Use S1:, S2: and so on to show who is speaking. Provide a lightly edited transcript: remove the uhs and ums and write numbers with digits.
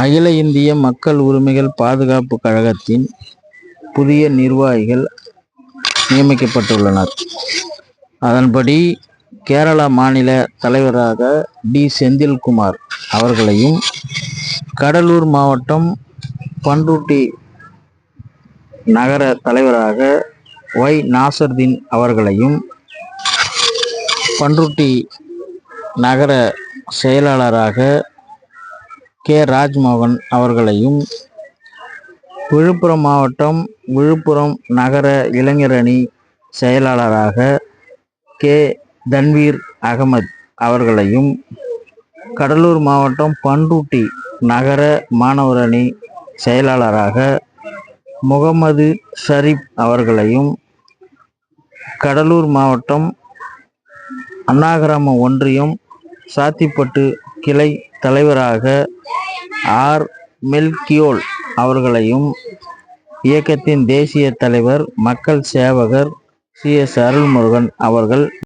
S1: அகில இந்திய மக்கள் உரிமைகள் பாதுகாப்பு கழகத்தின் புதிய நிர்வாகிகள் நியமிக்கப்பட்டுள்ளனர். அதன்படி கேரளா மாநில தலைவராக டி. செந்தில்குமார் அவர்களையும், கடலூர் மாவட்டம் பண்ருட்டி நகர தலைவராக ஒய். நாசர்தீன் அவர்களையும், பண்ருட்டி நகர செயலாளராக கே. ராஜ்மோகன் அவர்களையும், விழுப்புரம் மாவட்டம் விழுப்புரம் நகர இளைஞரணி செயலாளராக கே. தன்வீர் அகமது அவர்களையும், கடலூர் மாவட்டம் பண்ருட்டி நகர மாணவரணி செயலாளராக முகமது ஷரீப் அவர்களையும், கடலூர் மாவட்டம் அன்னாகிராமம் ஒன்றியம் சாத்திப்பட்டு கிளை தலைவராக ஆர். மெல்கியோல் அவர்களையும், இயக்கத்தின் தேசிய தலைவர் மக்கள் சேவகர் சி. எஸ். அருள்முருகன் அவர்கள்